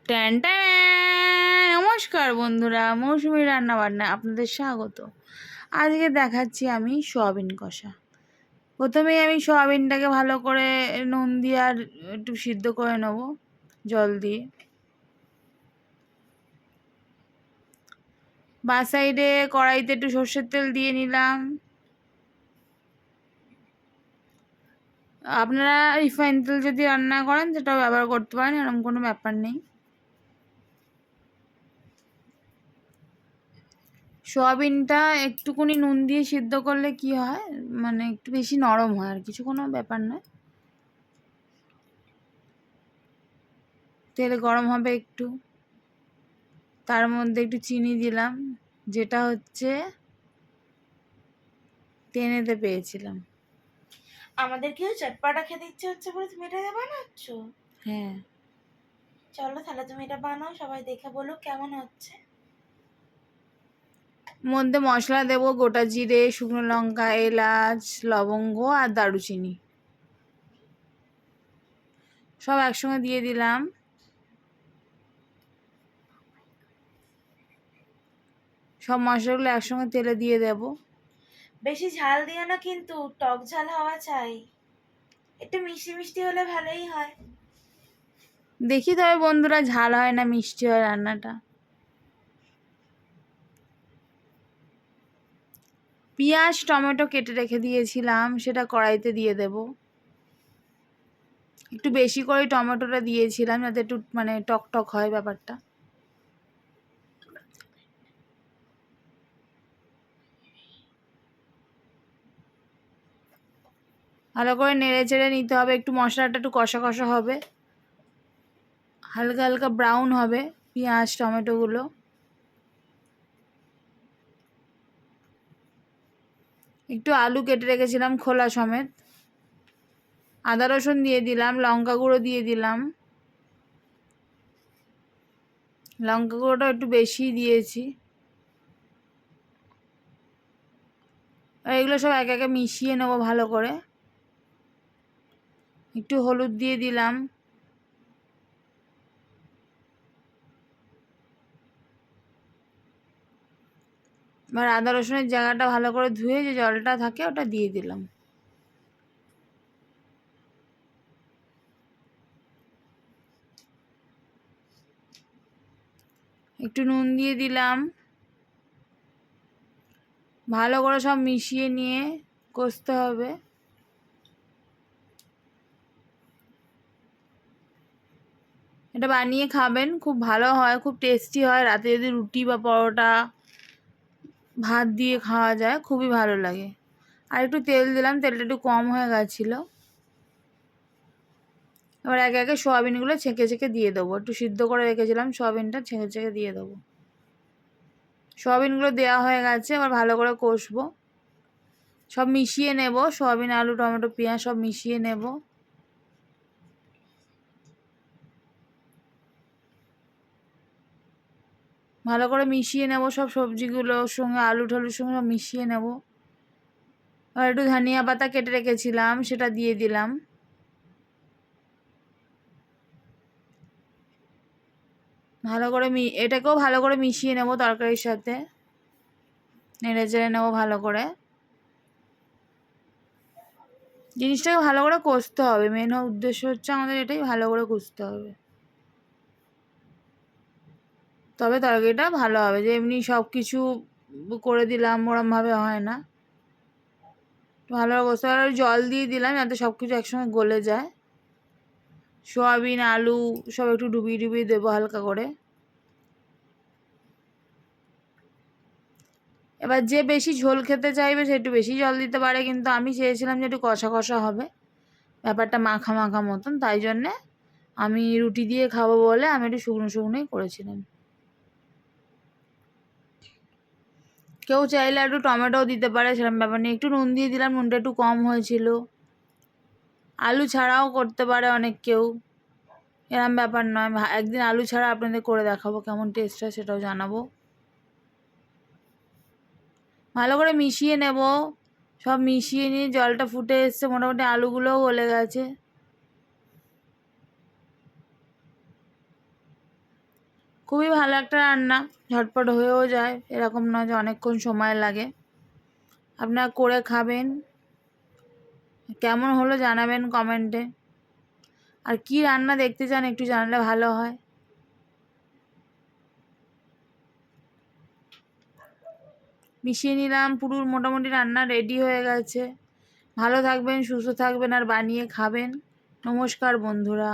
Tan tan! নমস্কার বন্ধুরা, মৌসুমি রান্নাবান্না আপনাদের স্বাগত। আজকে দেখাচ্ছি আমি সয়াবিন কষা। প্রথমেই আমি সয়াবিনটাকে ভালো করে নুন দিয়ে আর একটু সিদ্ধ করে নেব জল দিয়ে। বাঁ সাইডে কড়াইতে একটু সর্ষের তেল দিয়ে নিলাম। আপনারা রিফাইন তেল যদি রান্না করেন সেটাও ব্যবহার করতে পারেন, এরকম কোনো ব্যাপার নেই। সয়াবিনটা একটুকুনি নুন দিয়ে সিদ্ধ করলে কি হয়, মানে একটু বেশি নরম হয়, আর কিছু কোনো ব্যাপার নয়। তেল গরম হবে একটু, তার মধ্যে একটু চিনি দিলাম, যেটা হচ্ছে টেনেতে পেয়েছিলাম। আমাদেরকেও চটপাটা খেতে ইচ্ছে হচ্ছে বলে তুমি এটা বানাচ্ছ? হ্যাঁ, চলো তাহলে তুমি এটা বানাও, সবাই দেখে বলুক কেমন হচ্ছে। মধ্যে মশলা দেব, গোটা জিরে, শুকনো লঙ্কা, এলাচ, লবঙ্গ আর দারুচিনি সব একসঙ্গে দিয়ে দিলাম। সব মশলাগুলো একসঙ্গে তেলে দিয়ে দেব। বেশি ঝাল দিও না কিন্তু, টক ঝাল হওয়া চাই। একটু মিষ্টি মিষ্টি হলে ভালোই হয়। দেখি তবে বন্ধুরা, ঝাল হয় না মিষ্টি হয় রান্নাটা। পেঁয়াজ টমেটো কেটে রেখে দিয়েছিলাম, সেটা কড়াইতে দিয়ে দেব। একটু বেশি করে টমেটোটা দিয়েছিলাম যাতে একটু মানে টক টক হয় ব্যাপারটা। ভালো করে নেড়ে চেড়ে নিতে হবে, একটু মশলাটা একটু কষা কষা হবে, হালকা হালকা ব্রাউন হবে পেঁয়াজ টমেটোগুলো। একটু আলু কেটে রেখেছিলাম খোলা সমেত, আদা রসুন দিয়ে দিলাম, লঙ্কা গুঁড়ো দিয়ে দিলাম। লঙ্কা গুঁড়োটা একটু বেশি দিয়েছি। আর এগুলো সব একে একে মিশিয়ে নেবো ভালো করে। একটু হলুদ দিয়ে দিলাম। এবার আদা রসুনের জায়গাটা ভালো করে ধুয়ে যে জলটা থাকে ওটা দিয়ে দিলাম। একটু নুন দিয়ে দিলাম। ভালো করে সব মিশিয়ে নিয়ে কষতে হবে। এটা বানিয়ে খাবেন, খুব ভালো হয়, খুব টেস্টি হয়। রাতে যদি রুটি বা পরোটা ভাত দিয়ে খাওয়া যায়, খুবই ভালো লাগে। আর একটু তেল দিলাম, তেলটা একটু কম হয়ে গেছিলো। এবার একে একে সোয়াবিনগুলো ছেঁকে ছেঁকে দিয়ে দেবো। একটু সিদ্ধ করে রেখেছিলাম সোয়াবিনটা, ছেঁকে ছেঁকে দিয়ে দেবো। সোয়াবিনগুলো দেওয়া হয়ে গেছে, এবার ভালো করে কষবো। সব মিশিয়ে নেব, সোয়াবিন আলু টমেটো পেঁয়াজ সব মিশিয়ে নেব। ভালো করে মিশিয়ে নেব সব সবজিগুলোর সঙ্গে, আলু ঠালুর সঙ্গে সব মিশিয়ে নেব। আর একটু ধনিয়া পাতা কেটে রেখেছিলাম, সেটা দিয়ে দিলাম। ভালো করে এটাকেও ভালো করে মিশিয়ে নেব তরকারির সাথে, নেড়ে চেড়ে নেবো ভালো করে। জিনিসটাকে ভালো করে কষতে হবে, মেন উদ্দেশ্য হচ্ছে আমাদের এটাই, ভালো করে কষতে হবে, তবে তরকারিটা ভালো হবে। যে এমনি সব কিছু করে দিলাম ওরমভাবে হয় না। ভালো করে কষতে হবে। জল দিয়ে দিলাম যাতে সব কিছু একসঙ্গে গলে যায়। সোয়াবিন আলু সব একটু ডুবিয়ে ডুবিয়ে দেবো হালকা করে। এবার যে বেশি ঝোল খেতে চাইবে সে একটু বেশি জল দিতে পারে, কিন্তু আমি চেয়েছিলাম যে একটু কষা কষা হবে ব্যাপারটা, মাখা মাখা মতন। তাই জন্যে আমি রুটি দিয়ে খাবো বলে আমি একটু শুকনো শুকনোই করেছিলাম। কেউ চাইলে একটু টমেটোও দিতে পারে, সেরকম ব্যাপার নেই। একটু নুন দিয়ে দিলাম, নুনটা একটু কম হয়েছিল। আলু ছাড়াও করতে পারে অনেক কেউ, এরম ব্যাপার নয়। একদিন আলু ছাড়া আপনাদের করে দেখাবো, কেমন টেস্ট হয় সেটাও জানাবো। ভালো করে মিশিয়ে নেব। সব মিশিয়ে নিয়ে জলটা ফুটে এসছে, মোটামুটি আলুগুলোও গলে গেছে। খুবই ভালো একটা রান্না, ঝটপট হয়েও যায়, এরকম নয় যে অনেকক্ষণ সময় লাগে। আপনারা করে খাবেন, কেমন হলো জানাবেন কমেন্টে। আর কি রান্না দেখতে চান একটু জানালে ভালো হয়। মিশিয়ে নিলাম, পুরো মোটামুটি রান্না রেডি হয়ে গেছে। ভালো থাকবেন, সুস্থ থাকবেন আর বানিয়ে খাবেন। নমস্কার বন্ধুরা।